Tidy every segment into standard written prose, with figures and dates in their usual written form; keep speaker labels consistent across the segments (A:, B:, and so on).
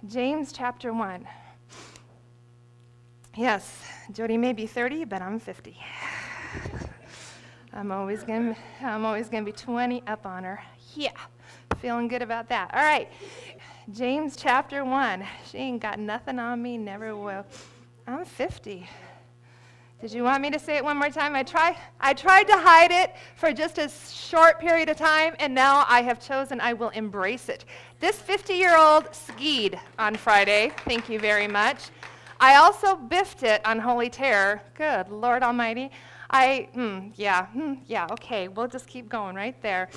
A: James chapter 1. Yes, Jody may be 30, but I'm 50. I'm always gonna be 20 up on her. Yeah, feeling good about that. All right, James chapter 1. She ain't got nothing on me, never will. I'm 50. Did you want me to say it one more time? I tried to hide it for just a short period of time, and now I have chosen I will embrace it. This 50-year-old skied on Friday. Thank you very much. I also biffed it on Holy Terror. Good Lord Almighty. Okay, we'll just keep going right there.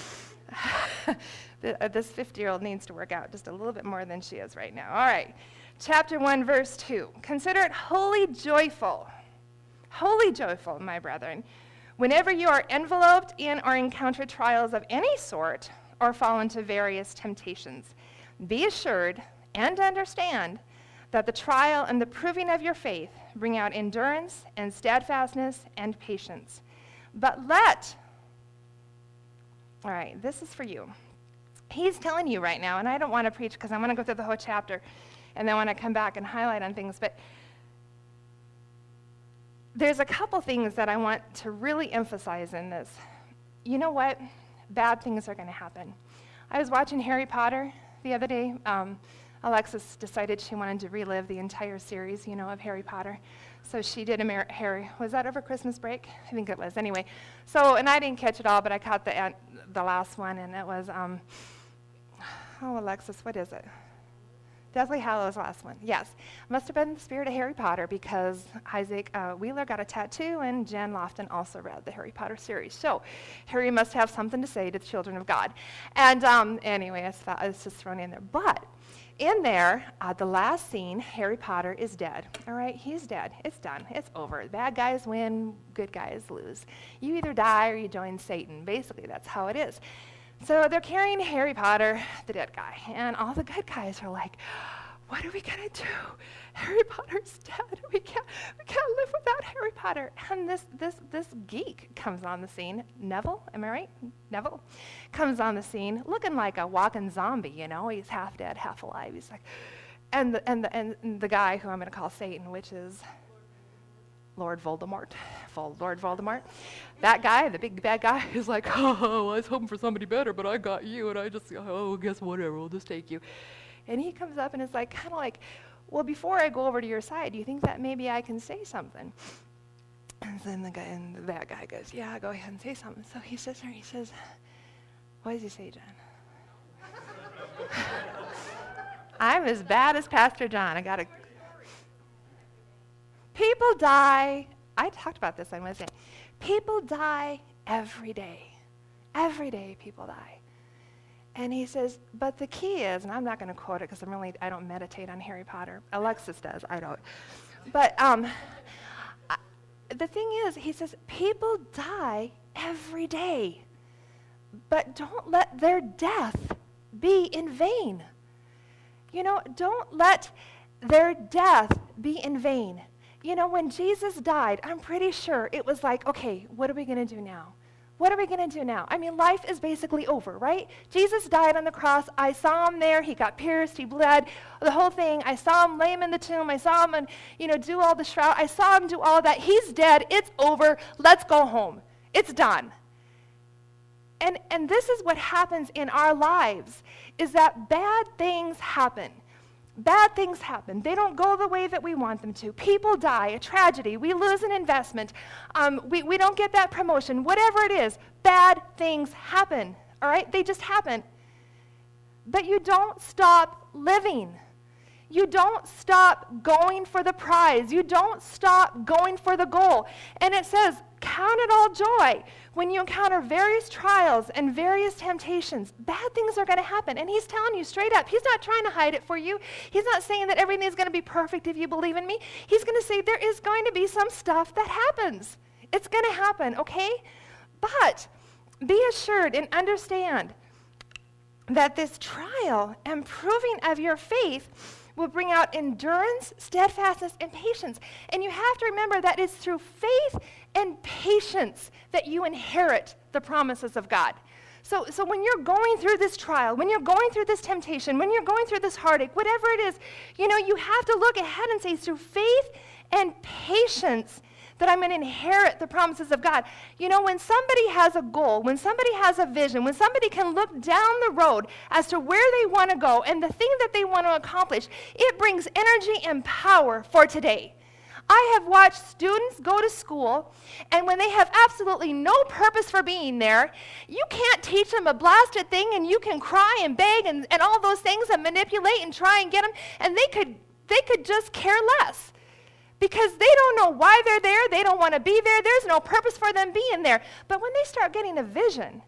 A: This 50-year-old needs to work out just a little bit more than she is right now. All right, chapter 1, verse 2. Consider it wholly joyful, my brethren, whenever you are enveloped in or encounter trials of any sort or fall into various temptations. Be assured and understand that the trial and the proving of your faith bring out endurance and steadfastness and patience. But all right, this is for you. He's telling you right now, and I don't want to preach because I want to go through the whole chapter, and then I want to come back and highlight on things, but there's a couple things that I want to really emphasize in this. You know what? Bad things are going to happen. I was watching Harry Potter the other day. Alexis decided she wanted to relive the entire series, of Harry Potter. So she did Harry. Was that over Christmas break? I think it was. Anyway, and I didn't catch it all, but I caught the last one, and it was, Alexis, what is it? Deathly Hallows last one. Yes. Must have been the spirit of Harry Potter because Isaac Wheeler got a tattoo and Jen Lofton also read the Harry Potter series. So Harry must have something to say to the children of God. And anyway, it's just thrown in there. But in there, the last scene, Harry Potter is dead. All right, he's dead. It's done. It's over. Bad guys win, good guys lose. You either die or you join Satan. Basically, that's how it is. So they're carrying Harry Potter, the dead guy, and all the good guys are like, what are we going to do? Harry Potter's dead. We can't live without Harry Potter. And this geek comes on the scene. Neville, am I right? Neville comes on the scene looking like a walking zombie, He's half dead, half alive. He's like, and the guy who I'm going to call Satan, which is Lord Voldemort. That guy, the big bad guy, is like, oh, I was hoping for somebody better, but I got you, and I just, guess whatever, we'll just take you. And he comes up and is like, kind of like, well, before I go over to your side, do you think that maybe I can say something? And then the bad guy goes, yeah, go ahead and say something. So he sits there, he says, what does he say, John? I'm as bad as Pastor John. People die. I talked about this on Wednesday. People die every day. Every day people die. And he says, but the key is, and I'm not going to quote it because I don't meditate on Harry Potter. Alexis does, I don't. But the thing is, he says, people die every day. But don't let their death be in vain. Don't let their death be in vain. When Jesus died, I'm pretty sure it was like, okay, what are we going to do now? What are we going to do now? I mean, life is basically over, right? Jesus died on the cross. I saw him there. He got pierced. He bled. The whole thing. I saw him lay him in the tomb. I saw him, do all the shroud. I saw him do all that. He's dead. It's over. Let's go home. It's done. And this is what happens in our lives, is that bad things happen. Bad things happen. They don't go the way that we want them to. People die, a tragedy. We lose an investment. We don't get that promotion. Whatever it is, bad things happen, all right? They just happen. But you don't stop living. You don't stop going for the prize. You don't stop going for the goal. And it says, count it all joy when you encounter various trials and various temptations. Bad things are going to happen. And he's telling you straight up. He's not trying to hide it for you. He's not saying that everything is going to be perfect if you believe in me. He's going to say there is going to be some stuff that happens. It's going to happen, okay? But be assured and understand that this trial and proving of your faith will bring out endurance, steadfastness, and patience. And you have to remember that it's through faith and patience that you inherit the promises of God. So when you're going through this trial, when you're going through this temptation, when you're going through this heartache, whatever it is, you have to look ahead and say, through faith and patience, that I'm going to inherit the promises of God. When somebody has a goal, when somebody has a vision, when somebody can look down the road as to where they want to go and the thing that they want to accomplish, it brings energy and power for today. I have watched students go to school, and when they have absolutely no purpose for being there, you can't teach them a blasted thing, and you can cry and beg and all those things and manipulate and try and get them, and they could just care less. Because they don't know why they're there, they don't want to be there, there's no purpose for them being there. But when they start getting a vision,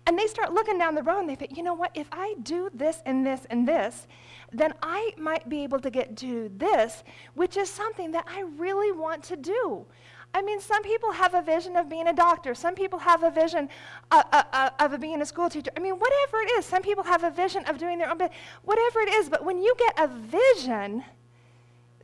A: and they start looking down the road, and they think, you know what, if I do this and this and this, then I might be able to get to this, which is something that I really want to do. I mean, some people have a vision of being a doctor. Some people have a vision of being a school teacher. I mean, whatever it is. Some people have a vision of doing their own business. Whatever it is, but when you get a vision,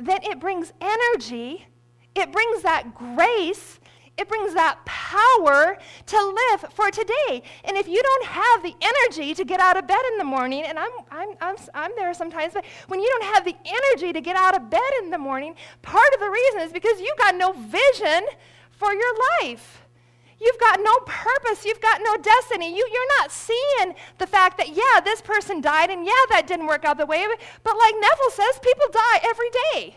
A: then it brings energy, it brings that grace, it brings that power to live for today. And if you don't have the energy to get out of bed in the morning, and I'm there sometimes, but when you don't have the energy to get out of bed in the morning, part of the reason is because you've got no vision for your life. You've got no purpose. You've got no destiny. You're not seeing the fact that, yeah, this person died, and yeah, that didn't work out the way. But like Neville says, people die every day.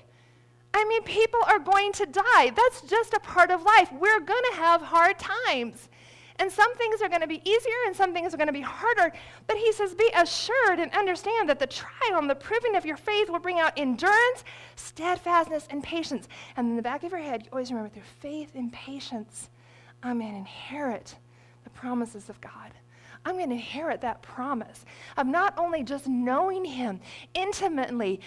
A: I mean, people are going to die. That's just a part of life. We're going to have hard times. And some things are going to be easier, and some things are going to be harder. But he says, be assured and understand that the trial and the proving of your faith will bring out endurance, steadfastness, and patience. And in the back of your head, you always remember, through faith and patience, I'm going to inherit the promises of God. I'm going to inherit that promise of not only just knowing him intimately,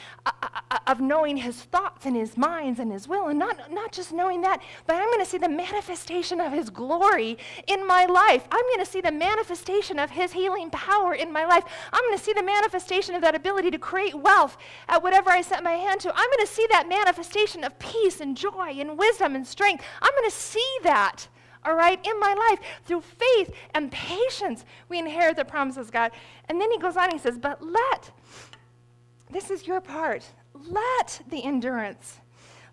A: of knowing his thoughts and his minds and his will, and not just knowing that, but I'm going to see the manifestation of his glory in my life. I'm going to see the manifestation of his healing power in my life. I'm going to see the manifestation of that ability to create wealth at whatever I set my hand to. I'm going to see that manifestation of peace and joy and wisdom and strength. I'm going to see that. All right, in my life, through faith and patience, we inherit the promises of God. And then he goes on, he says, but this is your part, let the endurance,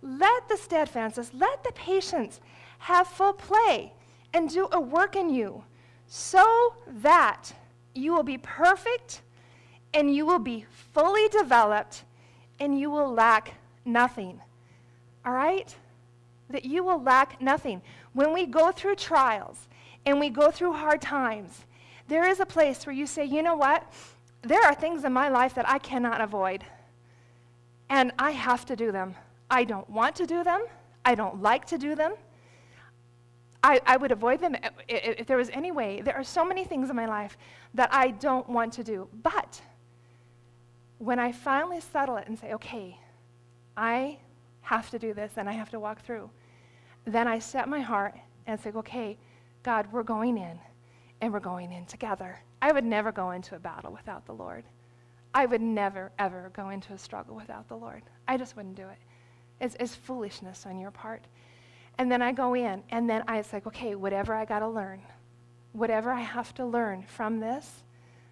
A: let the steadfastness, let the patience have full play and do a work in you, so that you will be perfect and you will be fully developed and you will lack nothing. All right? That you will lack nothing. When we go through trials and we go through hard times, there is a place where you say, you know what? There are things in my life that I cannot avoid, and I have to do them. I don't want to do them. I don't like to do them. I would avoid them if there was any way. There are so many things in my life that I don't want to do. But when I finally settle it and say, okay, I have to do this and I have to walk through, then I set my heart and say, okay, God, we're going in, and we're going in together. I would never go into a battle without the Lord. I would never, ever go into a struggle without the Lord. I just wouldn't do it. It's foolishness on your part. And then I go in, and then it's like, okay, whatever I got to learn, whatever I have to learn from this,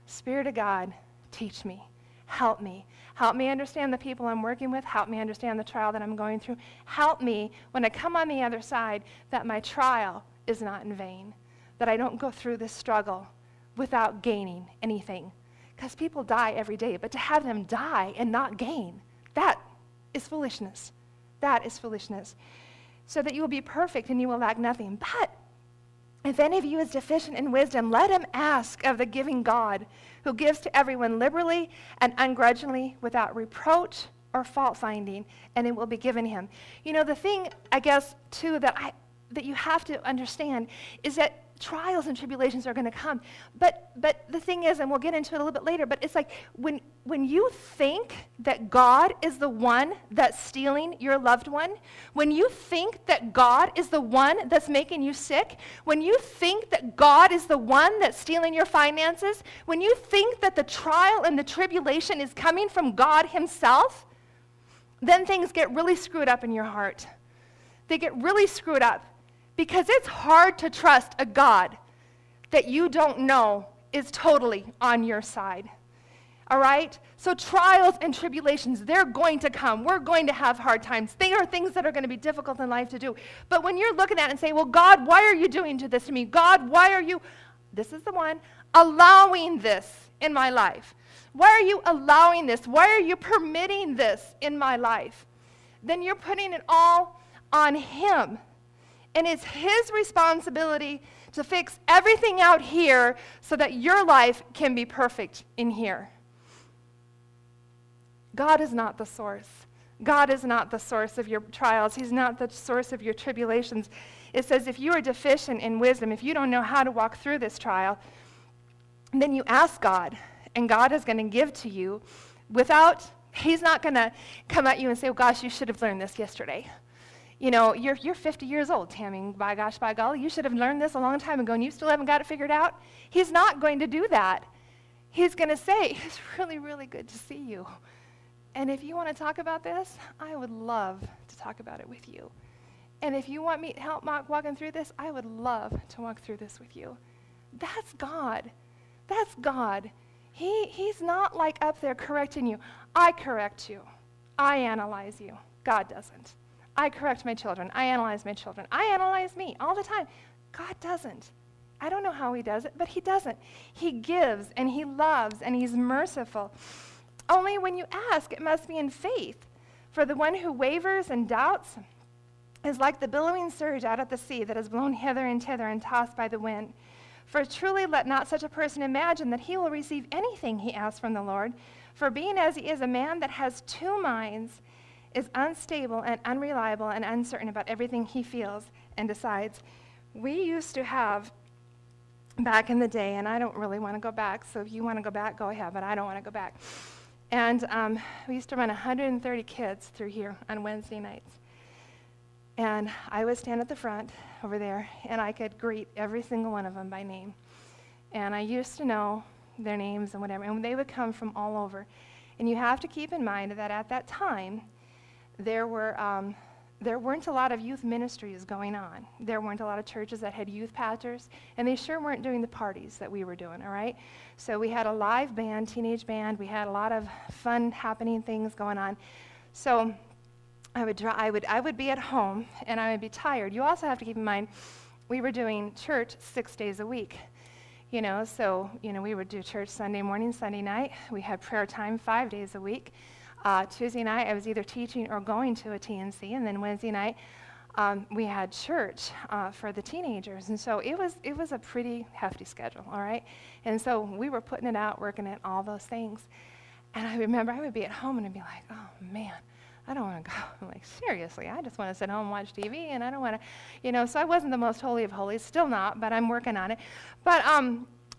A: Spirit of God, teach me. Help me. Help me understand the people I'm working with. Help me understand the trial that I'm going through. Help me, when I come on the other side, that my trial is not in vain, that I don't go through this struggle without gaining anything. Because people die every day, but to have them die and not gain, that is foolishness. That is foolishness. So that you will be perfect and you will lack nothing. But if any of you is deficient in wisdom, let him ask of the giving God, who gives to everyone liberally and ungrudgingly without reproach or fault finding, and it will be given him. You know, the thing, I guess, too, that you have to understand is that trials and tribulations are going to come. But the thing is, and we'll get into it a little bit later, but it's like when you think that God is the one that's stealing your loved one, when you think that God is the one that's making you sick, when you think that God is the one that's stealing your finances, when you think that the trial and the tribulation is coming from God himself, then things get really screwed up in your heart. They get really screwed up. Because it's hard to trust a God that you don't know is totally on your side. All right? So trials and tribulations, they're going to come. We're going to have hard times. They are things that are going to be difficult in life to do. But when you're looking at it and saying, well, God, why are you doing this to me? God, why are you, this is the one, allowing this in my life? Why are you allowing this? Why are you permitting this in my life? Then you're putting it all on him. And it's his responsibility to fix everything out here so that your life can be perfect in here. God is not the source. God is not the source of your trials. He's not the source of your tribulations. It says if you are deficient in wisdom, if you don't know how to walk through this trial, then you ask God, and God is going to give to you he's not going to come at you and say, oh gosh, you should have learned this yesterday. You know, you're 50 years old, Tammy, by gosh, by golly, you should have learned this a long time ago and you still haven't got it figured out. He's not going to do that. He's going to say, it's really, really good to see you. And if you want to talk about this, I would love to talk about it with you. And if you want me to help walking through this, I would love to walk through this with you. That's God. That's God. He's not like up there correcting you. I correct you. I analyze you. God doesn't. I correct my children. I analyze my children. I analyze me all the time. God doesn't. I don't know how he does it, but he doesn't. He gives, and he loves, and he's merciful. Only when you ask, it must be in faith. For the one who wavers and doubts is like the billowing surge out at the sea that is blown hither and thither and tossed by the wind. For truly let not such a person imagine that he will receive anything he asks from the Lord. For being as he is a man that has two minds, is unstable and unreliable and uncertain about everything he feels and decides. We used to have, back in the day, and I don't really want to go back, so if you want to go back, go ahead, but I don't want to go back. And we used to run 130 kids through here on Wednesday nights. And I would stand at the front over there, and I could greet every single one of them by name. And I used to know their names and whatever, and they would come from all over. And you have to keep in mind that at that time, there weren't a lot of youth ministries going on. There weren't a lot of churches that had youth pastors, and they sure weren't doing the parties that we were doing, all right? So we had a live band, teenage band. We had a lot of fun happening things going on. So I would be at home, and I would be tired. You also have to keep in mind, we were doing church 6 days a week. You know, so, we would do church Sunday morning, Sunday night. We had prayer time 5 days a week. Tuesday night, I was either teaching or going to a TNC, and then Wednesday night, we had church for the teenagers, and so it was a pretty hefty schedule, all right? And so we were putting it out, working it, all those things. And I remember I would be at home and I'd be like, oh, man, I don't want to go. I'm like, seriously, I just want to sit home and watch TV, and I don't want to, so I wasn't the most holy of holies, still not, but I'm working on it. But,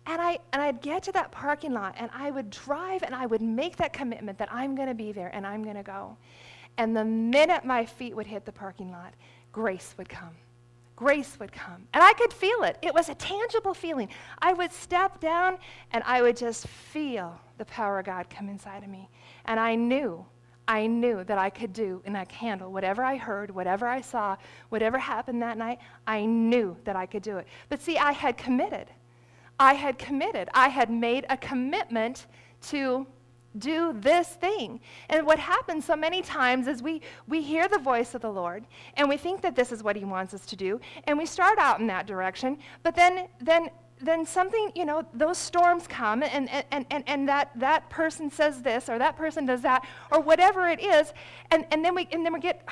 A: And I'd get to that parking lot, and I would drive, and I would make that commitment that I'm going to be there, and I'm going to go. And the minute my feet would hit the parking lot, grace would come. Grace would come. And I could feel it. It was a tangible feeling. I would step down, and I would just feel the power of God come inside of me. And I knew that I could do and I could handle whatever I heard, whatever I saw, whatever happened that night. I knew that I could do it. But see, I had committed. I had made a commitment to do this thing. And what happens so many times is we hear the voice of the Lord, and we think that this is what he wants us to do, and we start out in that direction, but then something, those storms come, and that person says this, or that person does that, or whatever it is, and then we get,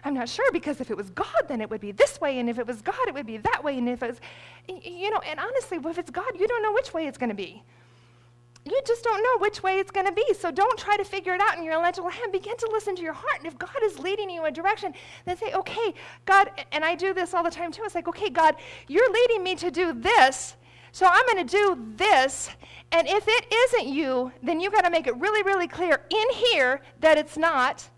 A: I'm not sure, because if it was God, then it would be this way, and if it was God, it would be that way, and if it was, and honestly, if it's God, you don't know which way it's going to be. You just don't know which way it's going to be, so don't try to figure it out in your intellectual hand. Begin to listen to your heart, and if God is leading you in a direction, then say, okay, God, and I do this all the time too. It's like, okay, God, you're leading me to do this, so I'm going to do this, and if it isn't you, then you got to make it really, really clear in here that it's not,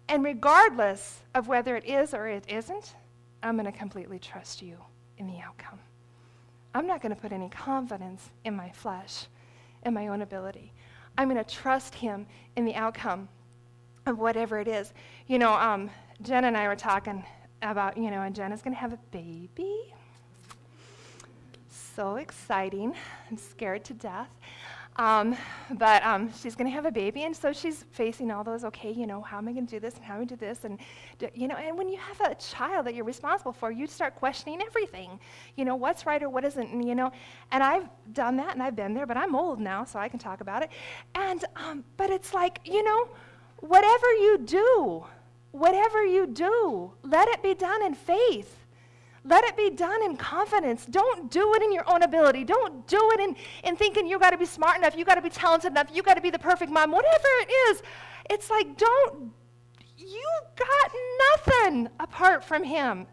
A: and regardless of whether it is or it isn't, I'm going to completely trust you in the outcome. I'm not going to put any confidence in my flesh, in my own ability. I'm going to trust him in the outcome of whatever it is. Jen and I were talking about, and Jen is going to have a baby so exciting. I'm scared to death. But she's going to have a baby, and so she's facing all those, okay, how am I going to do this, and how am I going to do this, and, and when you have a child that you're responsible for, you start questioning everything, what's right or what isn't, and I've done that, and I've been there, but I'm old now, so I can talk about it, and, but it's like, whatever you do, let it be done in faith. Let it be done in confidence. Don't do it in your own ability. Don't do it in thinking you got to be smart enough, you got to be talented enough, you got to be the perfect mom, whatever it is. It's like, you got nothing apart from him.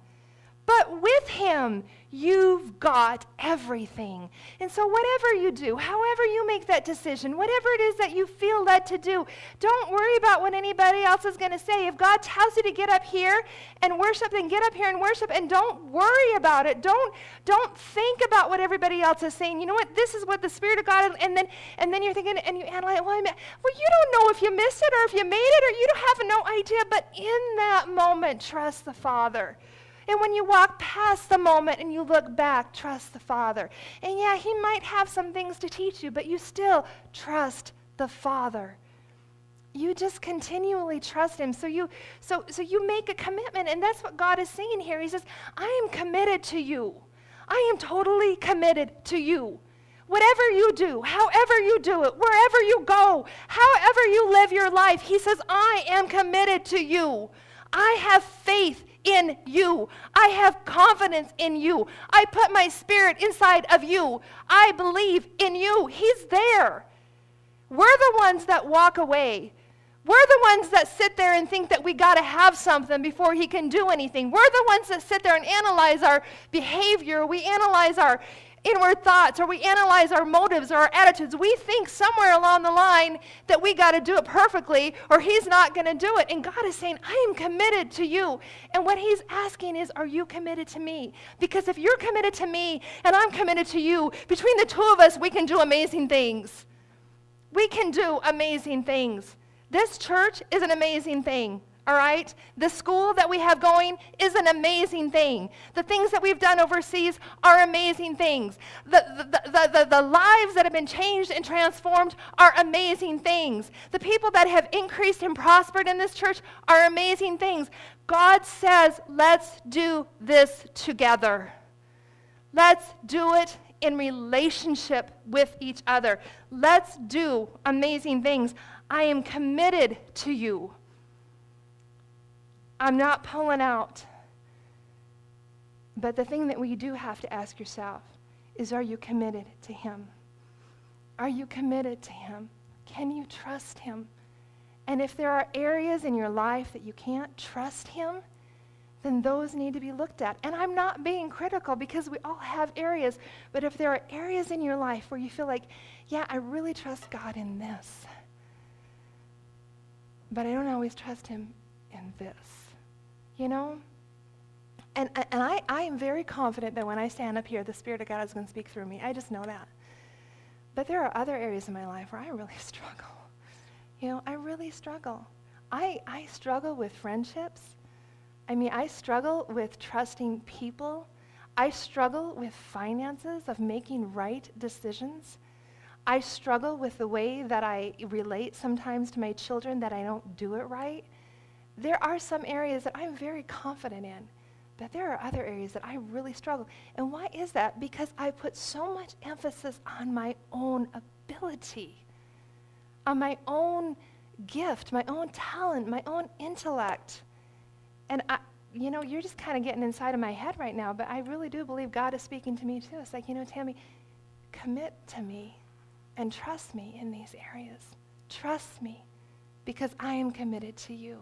A: But with him, you've got everything. And so whatever you do, however you make that decision, whatever it is that you feel led to do, don't worry about what anybody else is going to say. If God tells you to get up here and worship, then get up here and worship, and don't worry about it. Don't think about what everybody else is saying. You know what? This is what the Spirit of God, and then you're thinking, and you analyze, well, you don't know if you missed it or if you made it, or you don't have no idea, but in that moment, trust the Father. And when you walk past the moment and you look back, trust the Father. And yeah, he might have some things to teach you, but you still trust the Father. You just continually trust him. So you make a commitment, and that's what God is saying here. He says, I am committed to you. I am totally committed to you. Whatever you do, however you do it, wherever you go, however you live your life, he says, I am committed to you. I have faith in you. I have confidence in you. I put my Spirit inside of you. I believe in you. He's there. We're the ones that walk away. We're the ones that sit there and think that we got to have something before he can do anything. We're the ones that sit there and analyze our behavior. We analyze our inward thoughts, or we analyze our motives or our attitudes. We think somewhere along the line that we got to do it perfectly, or he's not going to do it. And God is saying, I am committed to you. And what he's asking is, are you committed to me? Because if you're committed to me and I'm committed to you, between the two of us, we can do amazing things. We can do amazing things. This church is an amazing thing. All right? The school that we have going is an amazing thing. The things that we've done overseas are amazing things. The lives that have been changed and transformed are amazing things. The people that have increased and prospered in this church are amazing things. God says, let's do this together. Let's do it in relationship with each other. Let's do amazing things. I am committed to you. I'm not pulling out. But the thing that we do have to ask yourself is, are you committed to him? Are you committed to him? Can you trust him? And if there are areas in your life that you can't trust him, then those need to be looked at. And I'm not being critical, because we all have areas. But if there are areas in your life where you feel like, yeah, I really trust God in this, but I don't always trust him in this. And I am very confident that when I stand up here, the Spirit of God is going to speak through me. I just know that. But there are other areas in my life where I really struggle. I really struggle. I struggle with friendships. I struggle with trusting people. I struggle with finances, of making right decisions. I struggle with the way that I relate sometimes to my children, that I don't do it right. There are some areas that I'm very confident in, but there are other areas that I really struggle. And why is that? Because I put so much emphasis on my own ability, on my own gift, my own talent, my own intellect. And you're just kind of getting inside of my head right now, but I really do believe God is speaking to me too. It's like, Tammy, commit to me and trust me in these areas. Trust me, because I am committed to you.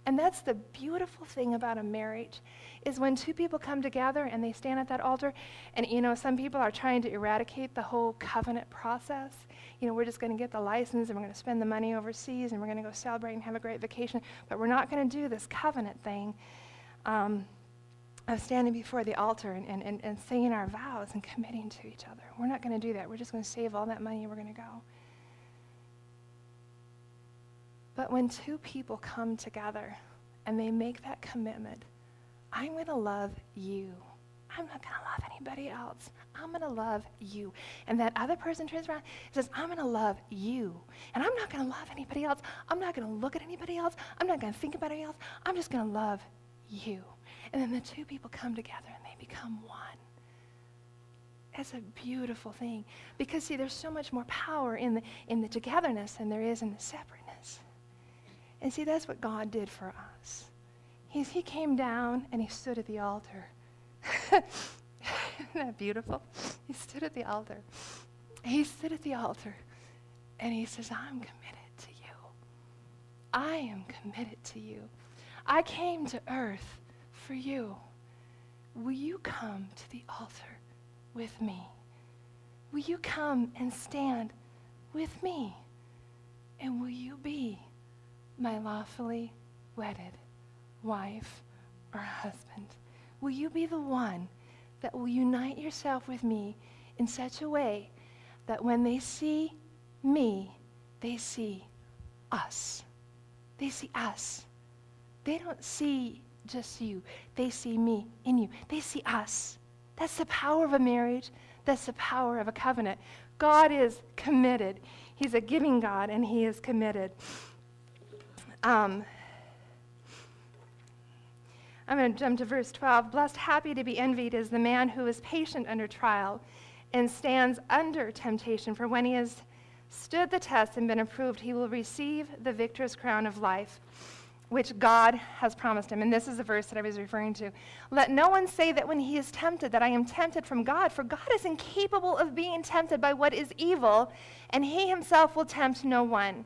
A: And that's the beautiful thing about a marriage, is when two people come together and they stand at that altar, and some people are trying to eradicate the whole covenant process. We're just going to get the license, and we're going to spend the money overseas, and we're going to go celebrate and have a great vacation, but we're not going to do this covenant thing of standing before the altar and saying our vows and committing to each other. We're not going to do that. We're just going to save all that money and we're going to go. But when two people come together and they make that commitment, I'm going to love you. I'm not going to love anybody anybody else. I'm going to love you. And that other person turns around and says, I'm going to love you. And I'm not going to love anybody else. I'm not going to look at anybody else. I'm not going to think about anybody else. I'm just going to love you. And then the two people come together and they become one. It's a beautiful thing. Because, see, there's so much more power in the togetherness than there is in the separateness. And see, that's what God did for us. He came down and he stood at the altar. Isn't that beautiful? He stood at the altar. He stood at the altar and he says, I'm committed to you. I am committed to you. I came to earth for you. Will you come to the altar with me? Will you come and stand with me? And will you be my lawfully wedded wife or husband? Will you be the one that will unite yourself with me in such a way that when they see me, they see us. They see us. They don't see just you. They see me in you. They see us. That's the power of a marriage. That's the power of a covenant. God is committed. He's a giving God, and he is committed. I'm going to jump to verse 12. Blessed, happy to be envied is the man who is patient under trial and stands under temptation. For when he has stood the test and been approved, he will receive the victor's crown of life, which God has promised him. And this is the verse that I was referring to. Let no one say that when he is tempted that I am tempted from God, for God is incapable of being tempted by what is evil, and he himself will tempt no one.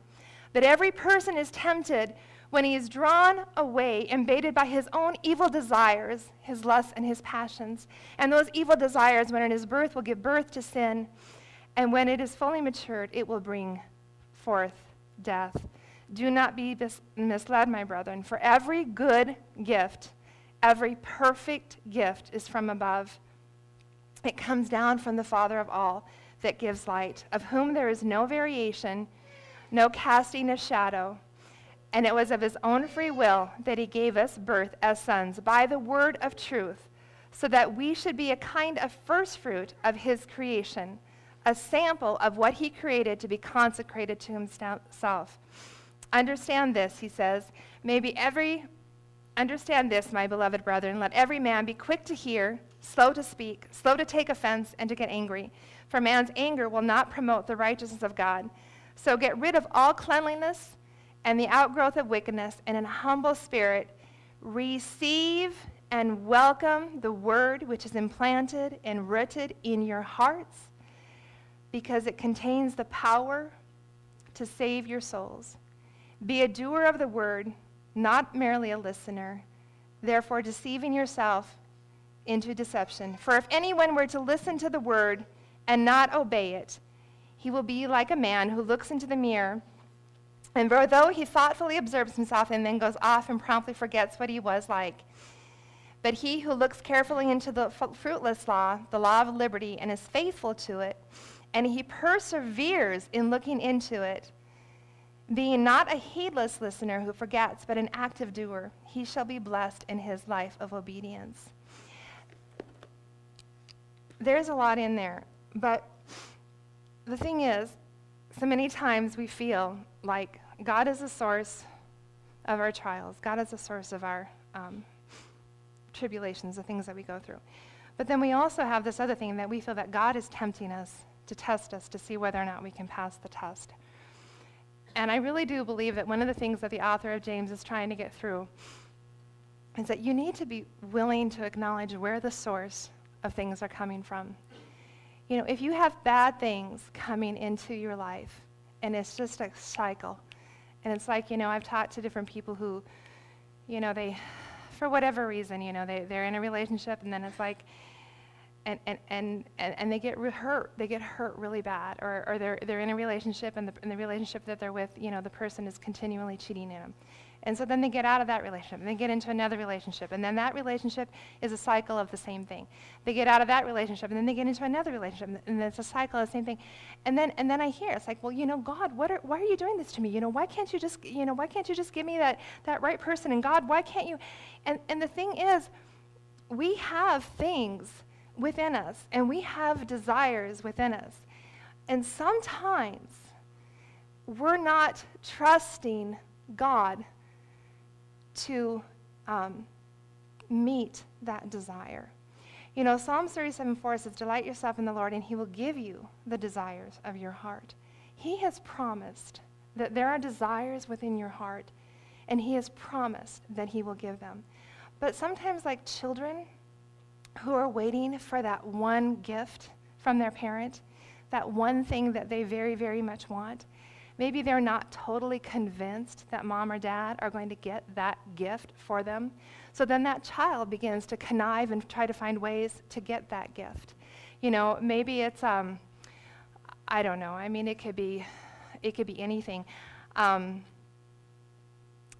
A: But every person is tempted when he is drawn away and baited by his own evil desires, his lusts and his passions. And those evil desires, when it is birth, will give birth to sin. And when it is fully matured, it will bring forth death. Do not be misled, my brethren, for every good gift, every perfect gift is from above. It comes down from the Father of all, that gives light, of whom there is no variation, no casting of shadow. And it was of his own free will that he gave us birth as sons by the word of truth, so that we should be a kind of first fruit of his creation, a sample of what he created to be consecrated to himself. Understand this, he says, understand this, my beloved brethren, let every man be quick to hear, slow to speak, slow to take offense, and to get angry. For man's anger will not promote the righteousness of God. So get rid of all cleanliness and the outgrowth of wickedness, and in a humble spirit receive and welcome the word which is implanted and rooted in your hearts, because it contains the power to save your souls. Be a doer of the word, not merely a listener, therefore deceiving yourself into deception. For if anyone were to listen to the word and not obey it, he will be like a man who looks into the mirror, and though he thoughtfully observes himself and then goes off and promptly forgets what he was like. But he who looks carefully into the fruitless law, the law of liberty, and is faithful to it, and he perseveres in looking into it, being not a heedless listener who forgets, but an active doer, he shall be blessed in his life of obedience. There's a lot in there, but the thing is, so many times we feel like God is the source of our trials. God is the source of our tribulations, the things that we go through. But then we also have this other thing that we feel that God is tempting us to test us to see whether or not we can pass the test. And I really do believe that one of the things that the author of James is trying to get through is that you need to be willing to acknowledge where the source of things are coming from. You know, if you have bad things coming into your life, and it's just a cycle, and it's like, you know, I've talked to different people who, you know, they, for whatever reason, you know, they're in a relationship, and then it's like, and they get hurt. They get hurt really bad, or they're in a relationship, and the relationship that they're with, you know, the person is continually cheating in them, and so then they get out of that relationship, and they get into another relationship, and then that relationship is a cycle of the same thing. They get out of that relationship, and then they get into another relationship, and it's a cycle of the same thing, and then I hear it's like, well, you know, God, why are you doing this to me? You know, why can't you just give me that right person? And God, why can't you? And the thing is, we have things. within us, and we have desires within us. And sometimes we're not trusting God to meet that desire. You know, Psalms 37:4 says, "Delight yourself in the Lord, and he will give you the desires of your heart." He has promised that there are desires within your heart, and he has promised that he will give them. But sometimes, like children who are waiting for that one gift from their parent, that one thing that they very, very much want, maybe they're not totally convinced that mom or dad are going to get that gift for them. So then that child begins to connive and try to find ways to get that gift. You know, maybe it's, I don't know. I mean, it could be anything.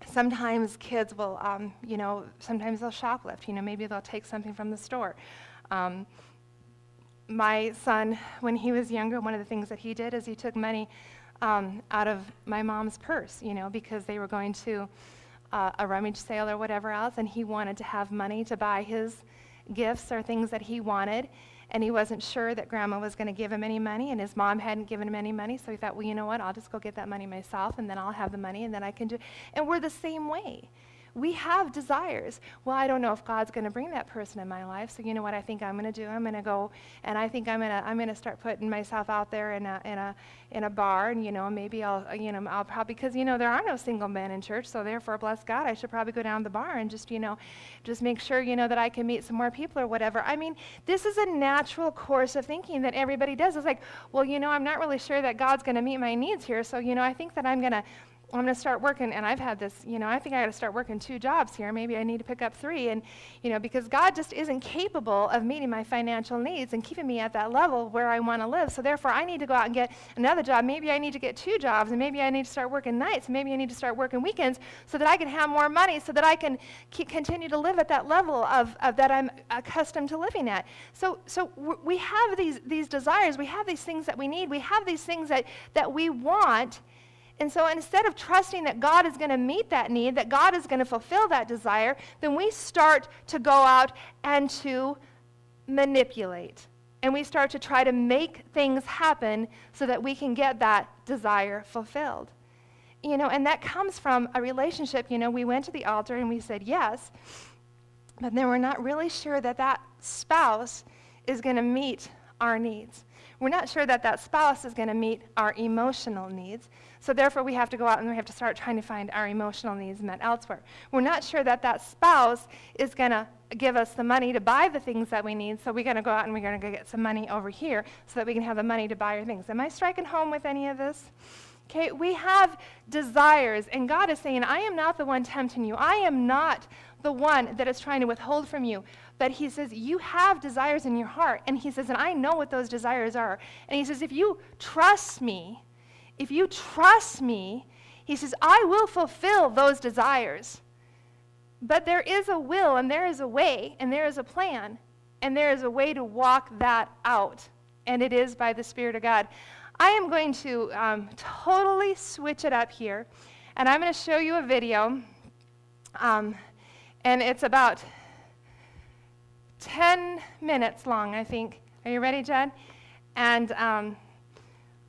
A: Sometimes kids will, sometimes they'll shoplift. You know, maybe they'll take something from the store. My son, when he was younger, one of the things that he did is he took money out of my mom's purse, you know, because they were going to a rummage sale or whatever else, and he wanted to have money to buy his gifts or things that he wanted, and he wasn't sure that Grandma was going to give him any money, and his mom hadn't given him any money, so he thought, well, you know what, I'll just go get that money myself, and then I'll have the money, and then I can do. And we're the same way. We have desires. Well, I don't know if God's going to bring that person in my life, so you know what I think I'm going to do? I'm going to go, and I think I'm going to start putting myself out there in a bar, and maybe I'll probably, because there are no single men in church, so therefore, bless God, I should probably go down to the bar and just make sure that I can meet some more people or whatever. I mean, this is a natural course of thinking that everybody does. It's like, well, I'm not really sure that God's going to meet my needs here, so I think that I'm going to start working, and I've had this, I think I got to start working 2 jobs here. Maybe I need to pick up 3, and, because God just isn't capable of meeting my financial needs and keeping me at that level where I want to live. So therefore, I need to go out and get another job. Maybe I need to get 2 jobs, and maybe I need to start working nights, and maybe I need to start working weekends so that I can have more money, so that I can continue to live at that level of that I'm accustomed to living at. So we have these desires. We have these things that we need. We have these things that we want. And so instead of trusting that God is going to meet that need, that God is going to fulfill that desire, then we start to go out and to manipulate. And we start to try to make things happen so that we can get that desire fulfilled. And that comes from a relationship. We went to the altar and we said yes, but then we're not really sure that spouse is going to meet our needs. We're not sure that spouse is going to meet our emotional needs. So therefore, we have to go out and we have to start trying to find our emotional needs met elsewhere. We're not sure that spouse is going to give us the money to buy the things that we need, so we're going to go out and we're going to go get some money over here so that we can have the money to buy our things. Am I striking home with any of this? Okay, we have desires, and God is saying, I am not the one tempting you. I am not the one that is trying to withhold from you. But he says, you have desires in your heart. And he says, and I know what those desires are. And he says, if you trust me, he says, I will fulfill those desires. But there is a will, and there is a way, and there is a plan, and there is a way to walk that out. And it is by the Spirit of God. I am going to totally switch it up here, and I'm going to show you a video, and it's about 10 minutes long, I think. Are you ready, Jed? And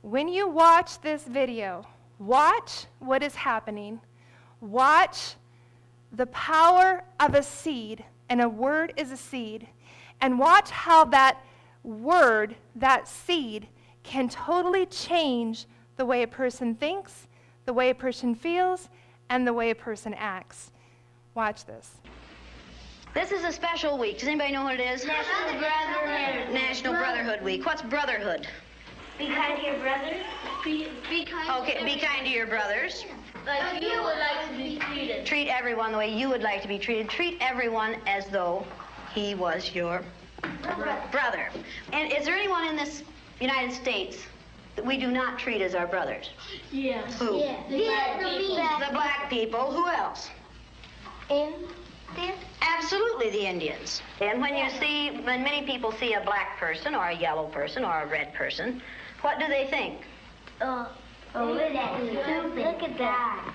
A: when you watch this video, watch what is happening. Watch the power of a seed, and a word is a seed, and watch how that word, that seed, can totally change the way a person thinks, the way a person feels, and the way a person acts. Watch this.
B: This is a special week. Does anybody know what it is?
C: National Brotherhood.
B: National Brotherhood Week. What's brotherhood?
C: Be kind to your brothers. Be kind.
B: Okay, be kind to your brothers.
C: Like you would like to be treated.
B: Treat everyone the way you would like to be treated. Treat everyone as though he was your brother. And is there anyone in this United States that we do not treat as our brothers?
C: Yes.
B: Who?
C: Yeah.
B: The black people. Who else?
C: Indians.
B: Absolutely, the Indians. And when many people see a black person or a yellow person or a red person, what do they think?
C: Look at that.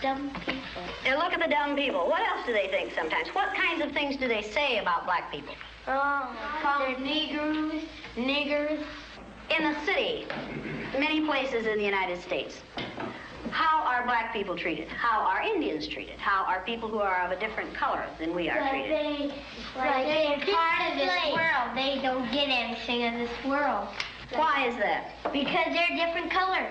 C: Dumb people.
B: They look at the dumb people. What else do they think sometimes? What kinds of things do they say about black people?
C: Oh, they're Negroes, niggers.
B: In the city, many places in the United States, how are black people treated? How are Indians treated? How are people who are of a different color than we are treated?
C: They're part of this world. They don't get anything in this world.
B: Why is that?
C: Because they're different color.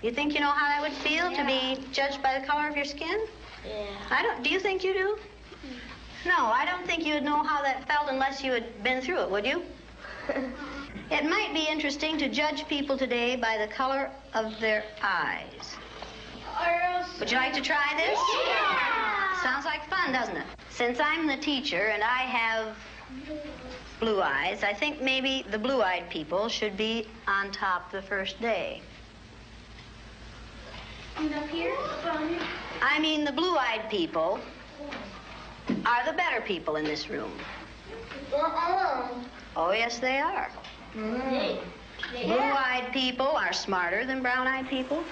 B: You think you know how that would feel to be judged by the color of your skin?
C: Yeah.
B: Do you think you do? No, I don't think you'd know how that felt unless you had been through it, would you? It might be interesting to judge people today by the color of their eyes. Would you like to try this?
C: Yeah.
B: Sounds like fun, doesn't it? Since I'm the teacher and I have blue eyes, I think maybe the blue-eyed people should be on top the first day.
C: And up here?
B: I mean, the blue-eyed people are the better people in this room. Oh, yes, they are. Blue-eyed people are smarter than brown-eyed people.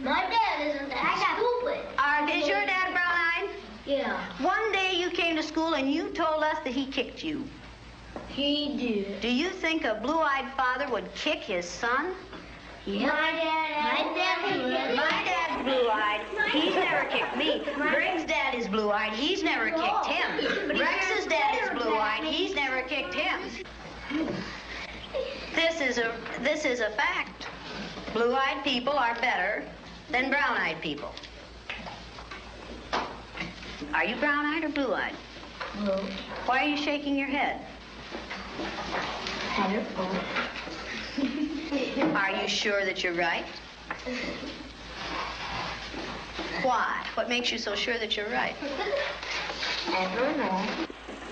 C: My dad isn't that stupid.
B: Is your dad brown-eyed?
C: Yeah.
B: One day you came to school and you told us that he kicked you.
C: He did.
B: Do you think a blue-eyed father would kick his son?
C: Yeah. My
B: My dad's blue-eyed. He's never kicked me. Greg's dad is blue-eyed. He's never kicked him. Rex's dad is blue-eyed. He's never kicked him. This is a fact. Blue-eyed people are better than brown-eyed people. Are you brown-eyed or blue-eyed?
C: Blue.
B: Why are you shaking your head?
C: I don't know.
B: Are you sure that you're right? Why? What makes you so sure that you're right?
C: I don't know.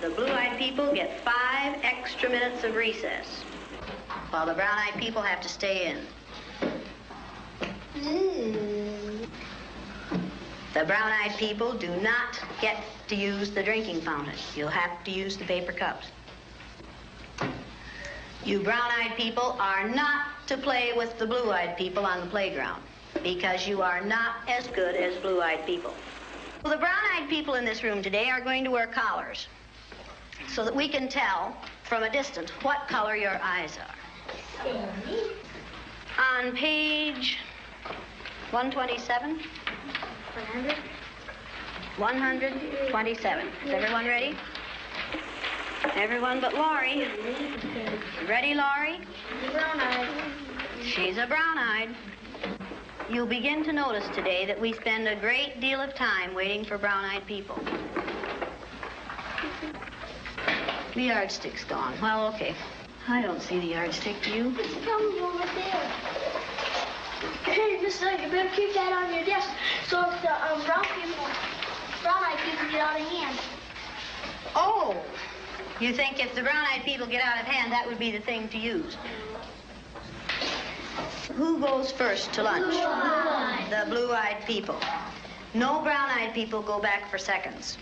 B: The blue-eyed people get 5 extra minutes of recess, while the brown-eyed people have to stay in. The brown-eyed people do not get to use the drinking fountain. You'll have to use the paper cups. You brown-eyed people are not to play with the blue-eyed people on the playground because you are not as good as blue-eyed people. Well, the brown-eyed people in this room today are going to wear collars so that we can tell from a distance what color your eyes are. On page 127. 127. Is everyone ready? Everyone but Laurie. Ready, Laurie?
C: Brown-eyed.
B: She's a brown-eyed. You'll begin to notice today that we spend a great deal of time waiting for brown-eyed people. The yardstick's gone. Well, okay. I don't see the yardstick, do you?
C: It's probably over there. Hey, Miss Lane, you better keep that on your desk so if the brown-eyed people get out of hand.
B: Oh, you think if the brown-eyed people get out of hand, that would be the thing to use? Who goes first to lunch?
C: Blue-eyed.
B: The blue-eyed people. No brown-eyed people go back for seconds.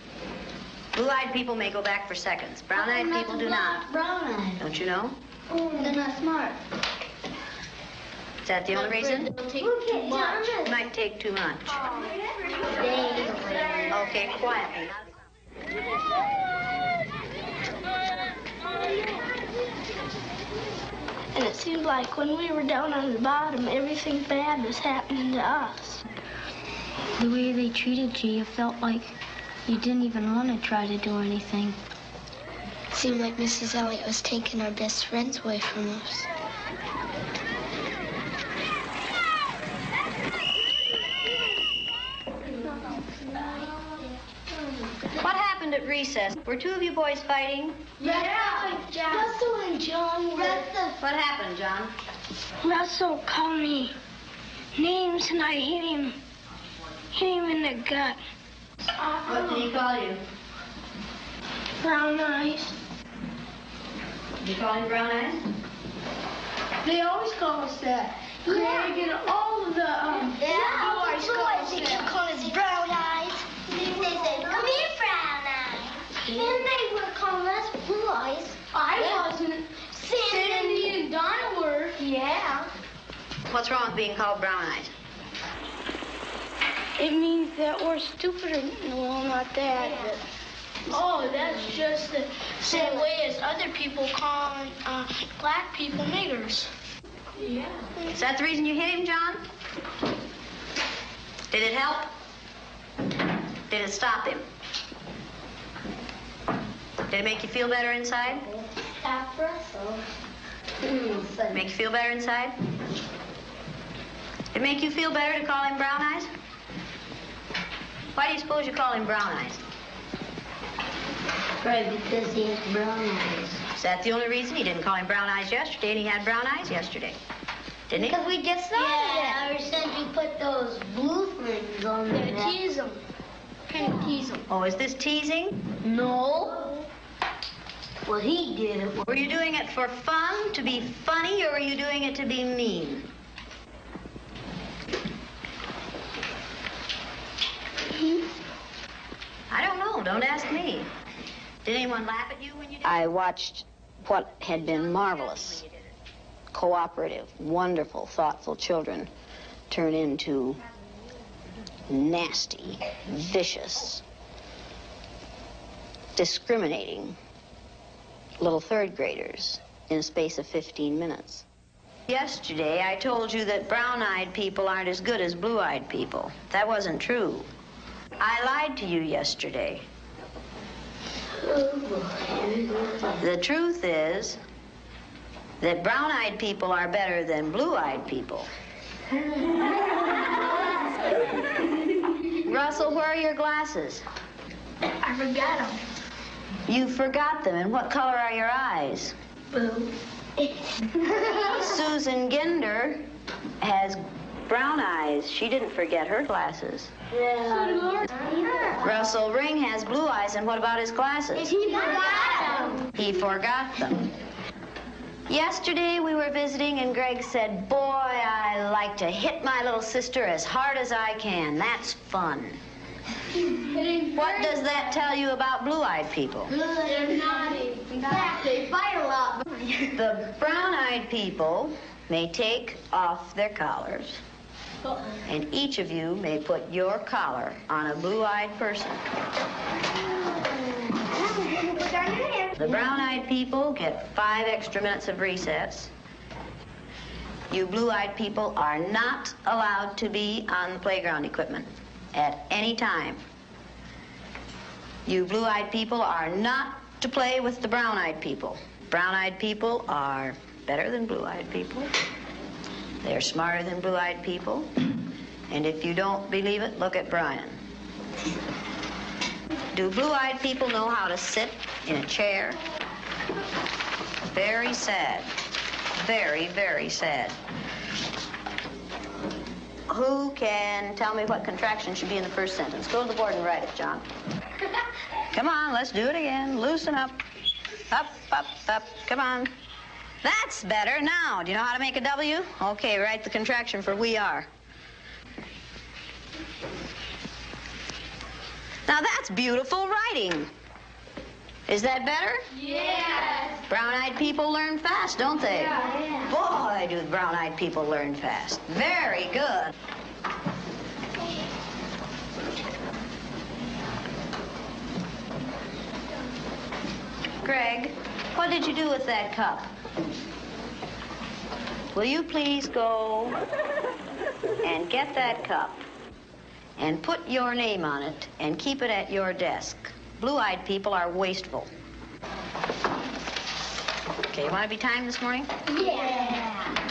B: Blue-eyed people may go back for seconds. Brown-eyed people do not.
C: Brown-eyed.
B: Don't you know?
C: They're not smart.
B: Is that the only reason?
C: They'll take too much.
B: It might take too much. Okay, quietly.
C: And it seemed like when we were down on the bottom, everything bad was happening to us.
D: The way they treated you, you felt like you didn't even want to try to do anything.
C: It seemed like Mrs. Elliott was taking our best friends away from us.
B: What happened at recess? Were 2 of you boys fighting?
C: Yeah, Russell and John were.
B: What happened, John?
C: Russell called me names and I hit him in the gut.
B: What did he call you?
C: Brown eyes.
B: Did you call him brown eyes?
C: They always call us that. Yeah. Craig and all of the boys they keep calling us brown eyes. They said, come here, brown eyes. And they were calling us blue eyes. I wasn't. Sandy and Donna were. Yeah.
B: What's wrong with being called brown eyes?
C: It means that we're stupider. Well, not that. Oh, that's just the same way as other people calling black people niggers. Yeah.
B: Is that the reason you hit him, John? Did it help? Did it stop him? Did it make you feel better inside?
C: Stop Russell.
B: Make you feel better inside? Did it make you feel better to call him Brown Eyes? Why do you suppose you call him Brown Eyes?
C: Right, because he has brown eyes.
B: Is that the only reason? You didn't call him Brown Eyes yesterday, and he had brown eyes yesterday. Didn't he?
C: Because we just started ever since you put those blue things on there. Yeah, tease them. Kind of tease them.
B: Oh, is this teasing?
C: No. Well, he did it.
B: Were you doing it for fun, to be funny, or were you doing it to be mean? I don't know. Don't ask me. Did anyone laugh at you when you did it? I watched what had been marvelous, cooperative, wonderful, thoughtful children turn into nasty, vicious, discriminating little third graders in a space of 15 minutes. Yesterday, I told you that brown-eyed people aren't as good as blue-eyed people. That wasn't true. I lied to you yesterday. The truth is that brown-eyed people are better than blue-eyed people. Russell, where are your glasses?
C: I forgot them.
B: You forgot them. And what color are your eyes?
C: Blue.
B: Susan Ginder has brown eyes. She didn't forget her glasses.
C: Yeah.
B: Russell Ring has blue eyes, and what about his glasses?
C: He forgot them.
B: He forgot them. Yesterday we were visiting, and Greg said, "Boy, I like to hit my little sister as hard as I can. That's fun." What does that tell you about blue-eyed people?
C: They're naughty. In fact, they fight a lot.
B: The brown-eyed people may take off their collars, and each of you may put your collar on a blue-eyed person. The brown-eyed people get 5 extra minutes of recess. You blue-eyed people are not allowed to be on the playground equipment at any time. You blue-eyed people are not to play with the brown-eyed people. Brown-eyed people are better than blue-eyed people. They're smarter than blue-eyed people. And if you don't believe it, look at Brian. Do blue-eyed people know how to sit in a chair? Very sad. Very, very sad. Who can tell me what contraction should be in the first sentence? Go to the board and write it, John. Come on, let's do it again. Loosen up. Up, up, up. Come on. That's better. Now, do you know how to make a W? Okay, write the contraction for we are. Now, that's beautiful writing. Is that better?
C: Yes.
B: Brown-eyed people learn fast, don't they?
C: Yeah.
B: Boy, do brown-eyed people learn fast. Very good. Greg, what did you do with that cup? Will you please go and get that cup and put your name on it and keep it at your desk? Blue-eyed people are wasteful. Okay, you want to be timed this morning?
C: Yeah.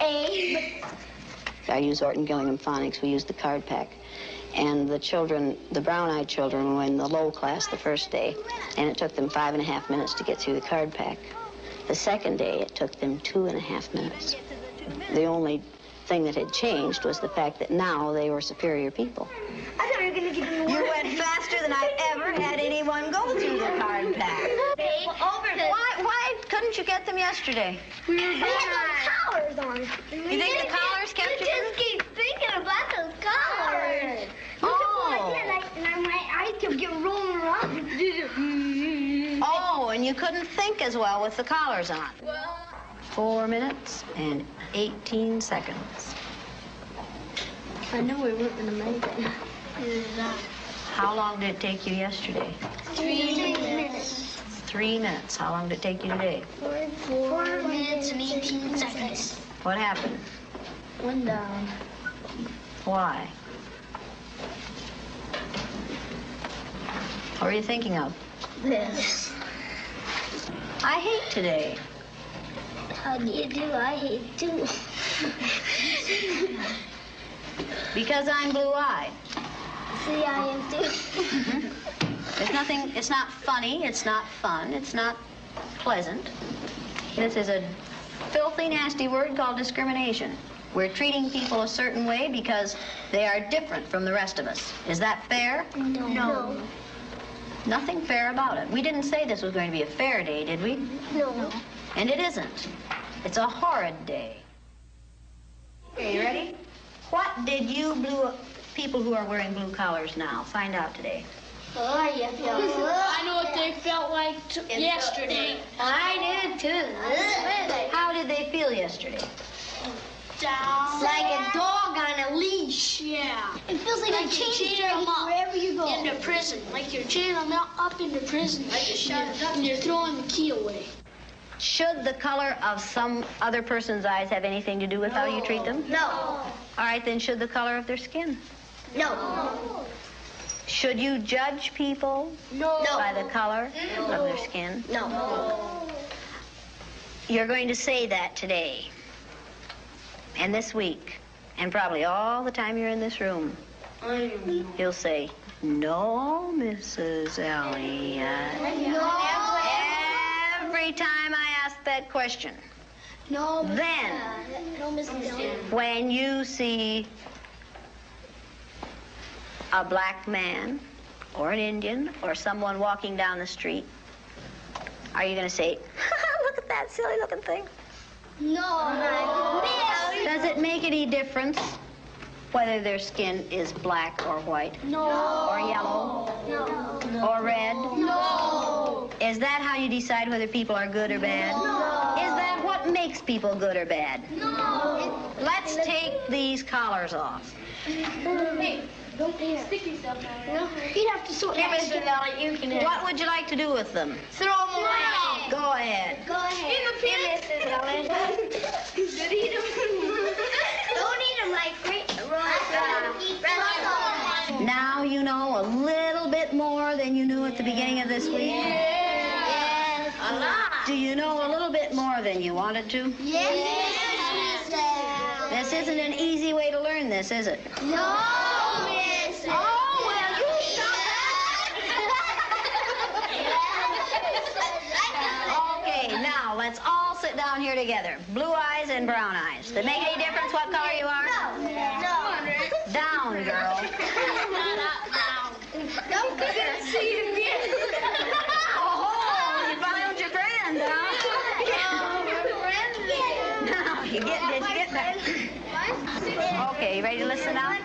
C: A.
B: I use Orton Gillingham Phonics. We use the card pack. And the children, the brown-eyed children, were in the low class the first day, and it took them 5.5 minutes to get through the card pack. The second day, it took them 2.5 minutes. The only thing that had changed was the fact that now they were superior people.
C: I thought you were going to get in the
B: You went faster than I've ever had anyone go through the card pack. Why couldn't you get them yesterday?
C: We had those collars on.
B: You think the collars kept you?
C: You just keep thinking about those collars.
B: Oh.
C: And my eyes kept getting rolling around.
B: Oh, and you couldn't think as well with the collars on.
C: Well,
B: 4 minutes and 18 seconds.
C: I knew we weren't going to make it.
B: How long did it take you yesterday?
C: 3 minutes.
B: 3 minutes. How long did it take you today?
C: 4 minutes and 18 seconds.
B: What happened?
D: One down.
B: Why? What were you thinking of?
D: This.
B: I hate today.
D: How do you do? I hate too.
B: Because I'm blue-eyed.
D: See, I am too.
B: There's nothing, it's not funny, it's not fun, it's not pleasant. This is a filthy, nasty word called discrimination. We're treating people a certain way because they are different from the rest of us. Is that fair?
D: No.
B: Nothing fair about it. We didn't say this was going to be a fair day, did we?
D: No.
B: And it isn't. It's a horrid day. Okay, you ready? What did you people who are wearing blue collars now find out today?
C: I know what they felt like yesterday.
D: I did too.
B: How did they feel yesterday?
C: Down.
D: Like a dog on a leash.
C: Yeah.
D: It feels like a chain dragging
C: up
D: wherever you go.
C: into prison. Like you're chaining them up into prison. And you're throwing the key away.
B: Should the color of some other person's eyes have anything to do with how you treat them?
D: No.
B: All right, then should the color of their skin?
D: No.
B: Should you judge people
D: No.
B: by the color of their skin?
D: No.
B: You're going to say that today and this week and probably all the time you're in this room. You'll say, "No, Mrs. Elliott." Every time I ask that question.
D: No.
B: Then,
D: No, Mrs.
B: when you see a black man or an Indian or someone walking down the street, are you going to say, "Look at that silly looking thing"?
D: No.
B: Does it make any difference whether their skin is black or white?
D: No.
B: Or yellow?
D: No.
B: Or red?
D: No.
B: Is that how you decide whether people are good or bad?
D: No.
B: Is that what makes people good or bad?
D: No.
B: Let's take these collars off.
C: Hey, don't stick yourself down there.
D: No. You'd have to sort
C: Here,
D: that
C: Mr.
D: shit.
C: Valley, you can
B: What would you like to do with them?
C: throw them away.
B: Go ahead.
D: Go ahead.
C: In the pit.
D: Mrs. Ellen.
C: Good eat them.
D: Don't eat them like great.
B: Now you know a little bit more than you knew at the beginning of this week.
D: Yes. A lot.
B: Do you know a little bit more than you wanted to?
D: Yes, Mrs.
B: This isn't an easy way to learn this, is it?
D: No, Mrs.
B: Oh, well, you Okay, now let's all sit down here together. Blue eyes and brown eyes. Does it make any difference what color you are?
D: No.
B: Down, girl.
D: Don't forget to see it again.
B: Oh, you found your friend, huh? Now, did you get that? Okay, you ready to listen now?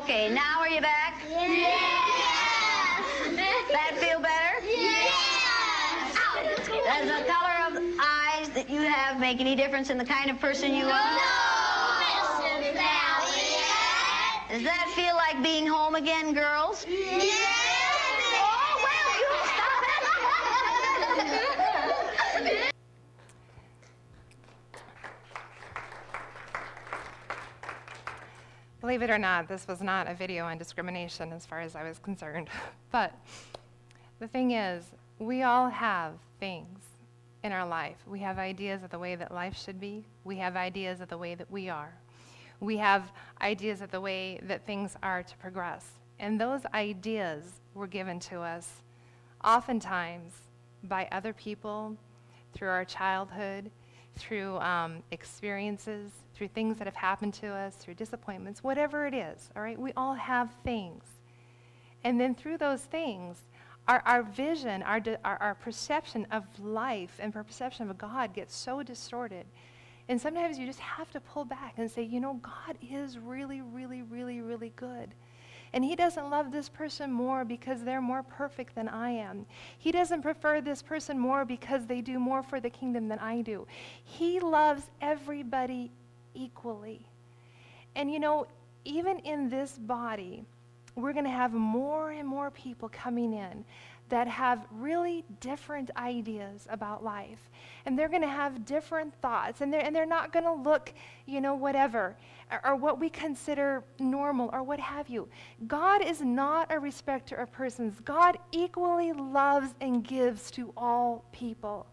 B: Okay, now are you back?
D: Yes.
B: That feel better?
D: Yes.
B: Does the color of eyes that you have make any difference in the kind of person you are?
D: Mrs. Elliott.
B: Does that feel like being home again, girls?
D: Yes.
B: Oh, well, you stop it.
A: Believe it or not, this was not a video on discrimination as far as I was concerned. But the thing is, we all have things in our life. We have ideas of the way that life should be. We have ideas of the way that we are. We have ideas of the way that things are to progress. And those ideas were given to us oftentimes by other people through our childhood, through experiences, through things that have happened to us, through disappointments, whatever it is, all right? We all have things. And then through those things, our vision, our perception of life and our perception of God gets so distorted. And sometimes you just have to pull back and say, you know, God is really, really, really, really good. And he doesn't love this person more because they're more perfect than I am. He doesn't prefer this person more because they do more for the kingdom than I do. He loves everybody equally. And you know, even in this body, we're going to have more and more people coming in that have really different ideas about life. And they're going to have different thoughts. And they're not going to look, whatever, or what we consider normal or what have you. God is not a respecter of persons. God equally loves and gives to all people.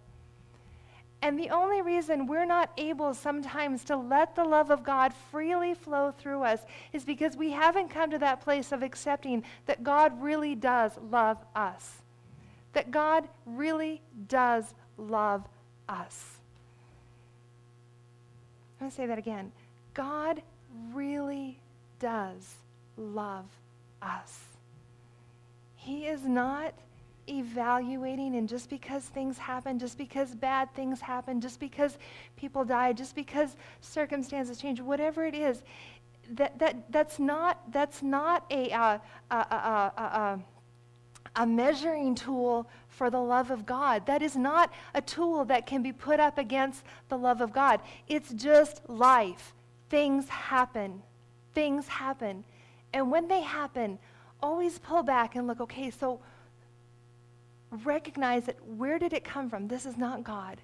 A: And the only reason we're not able sometimes to let the love of God freely flow through us is because we haven't come to that place of accepting that God really does love us. That God really does love us. I'm going to say that again. God really does love us. He is not evaluating, and just because things happen, just because bad things happen, just because people die, just because circumstances change, whatever it is, that's not a measuring tool for the love of God. That is not a tool that can be put up against the love of God. It's just life. Things happen. Things happen. And when they happen, always pull back and look, okay, so recognize that where did it come from? This is not God.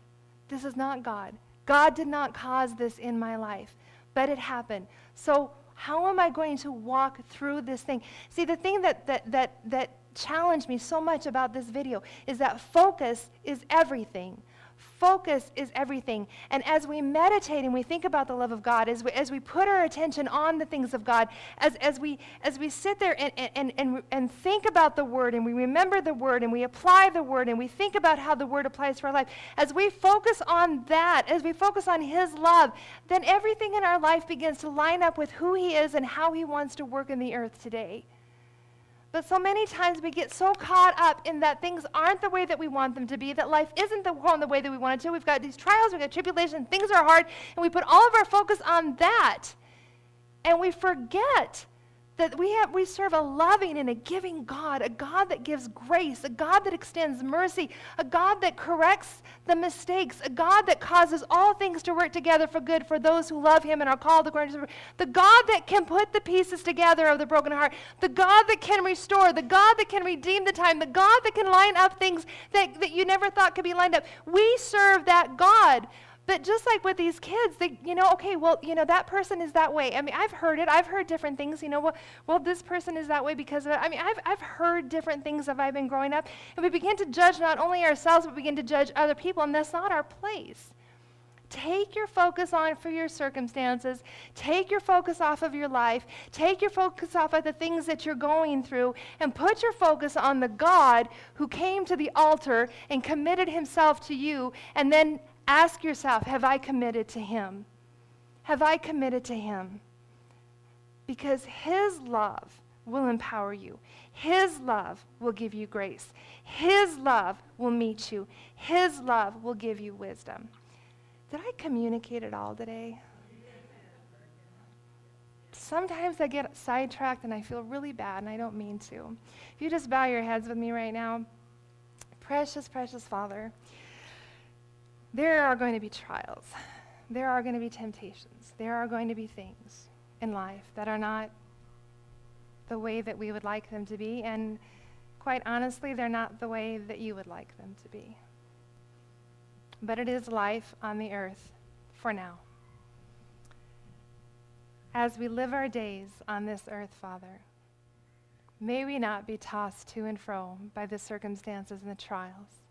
A: This is not God. God did not cause this in my life, but it happened. So how am I going to walk through this thing? See, the thing that challenged me so much about this video is that focus is everything. Focus is everything. And as we meditate and we think about the love of God, as we put our attention on the things of God, as we sit there and think about the Word, and we remember the Word, and we apply the Word, and we think about how the Word applies to our life, as we focus on that, as we focus on His love, then everything in our life begins to line up with who He is and how He wants to work in the earth today. But so many times we get so caught up in that things aren't the way that we want them to be, that life isn't going the way that we want it to. We've got these trials, we've got tribulation, things are hard, and we put all of our focus on that. And we forget that we serve a loving and a giving God, a God that gives grace, a God that extends mercy, a God that corrects the mistakes, a God that causes all things to work together for good for those who love Him and are called according to His purpose. The God that can put the pieces together of the broken heart, the God that can restore, the God that can redeem the time, the God that can line up things that you never thought could be lined up. We serve that God. But just like with these kids, that person is that way. I mean, I've heard it. I've heard different things. Well, this person is that way because of it. I mean, I've heard different things as I've been growing up. And we begin to judge not only ourselves, but we begin to judge other people, and that's not our place. Take your focus on for your circumstances. Take your focus off of your life. Take your focus off of the things that you're going through, and put your focus on the God who came to the altar and committed Himself to you, and then ask yourself, have I committed to Him? Have I committed to Him? Because His love will empower you. His love will give you grace. His love will meet you. His love will give you wisdom. Did I communicate it all today? Sometimes I get sidetracked and I feel really bad, and I don't mean to. If you just bow your heads with me right now. Precious, precious Father, there are going to be trials. There are going to be temptations. There are going to be things in life that are not the way that we would like them to be, and quite honestly, they're not the way that you would like them to be. But it is life on the earth for now. As we live our days on this earth, Father, may we not be tossed to and fro by the circumstances and the trials,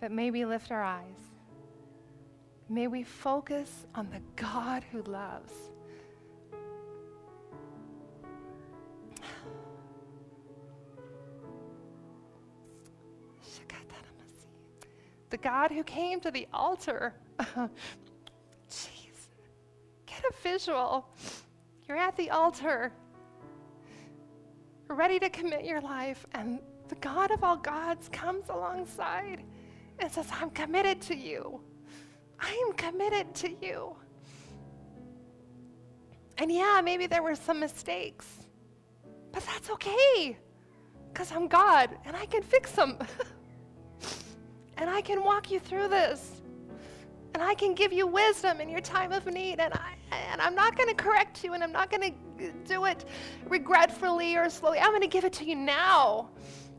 A: but may we lift our eyes. May we focus on the God who loves. The God who came to the altar. Jeez, get a visual. You're at the altar, ready to commit your life, and the God of all gods comes alongside and says, I'm committed to you. I am committed to you. And yeah, maybe there were some mistakes, but that's okay, because I'm God, and I can fix them. And I can walk you through this. And I can give you wisdom in your time of need. And I'm not going to correct you, and I'm not going to do it regretfully or slowly. I'm going to give it to you now.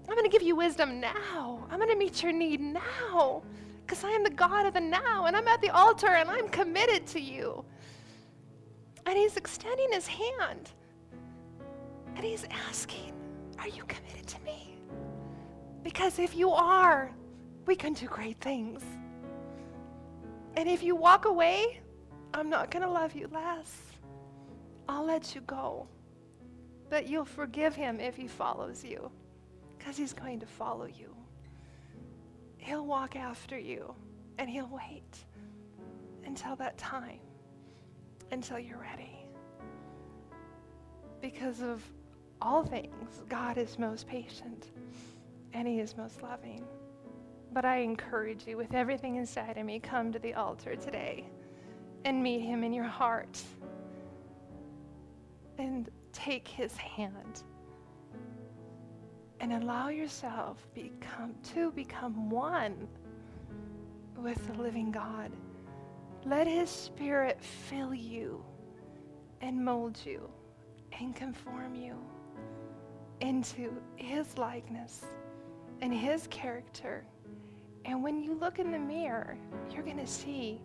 A: I'm going to give you wisdom now. I'm going to meet your need now, because I am the God of the now, and I'm at the altar, and I'm committed to you. And he's extending his hand, and he's asking, are you committed to me? Because if you are, we can do great things. And if you walk away, I'm not going to love you less. I'll let you go. But you'll forgive him if he follows you, because he's going to follow you. He'll walk after you, and he'll wait until that time, until you're ready. Because of all things, God is most patient, and he is most loving. But I encourage you, with everything inside of me, come to the altar today and meet him in your heart and take his hand and allow yourself to become one with the living God. Let his Spirit fill you and mold you and conform you into his likeness and his character. And when you look in the mirror, you're going to see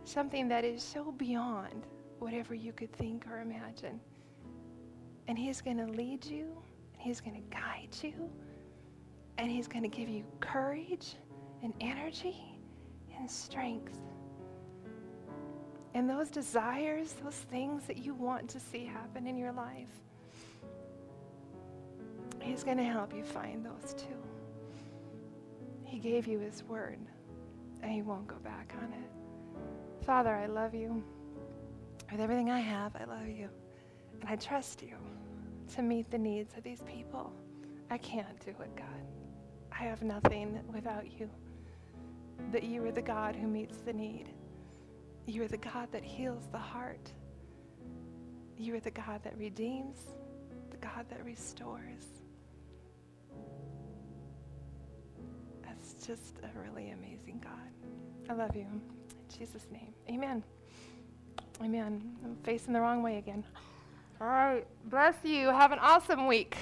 A: something that is so beyond whatever you could think or imagine. And he's going to lead you, and he's going to guide you, and he's going to give you courage and energy and strength. And those desires, those things that you want to see happen in your life, he's going to help you find those too. He gave you his word, and he won't go back on it. Father, I love you. With everything I have, I love you. And I trust you to meet the needs of these people. I can't do it, God. I have nothing without you. But you are the God who meets the need. You are the God that heals the heart. You are the God that redeems, the God that restores. That's just a really amazing God. I love you. In Jesus' name, amen. Amen. I'm facing the wrong way again. All right. Bless you. Have an awesome week.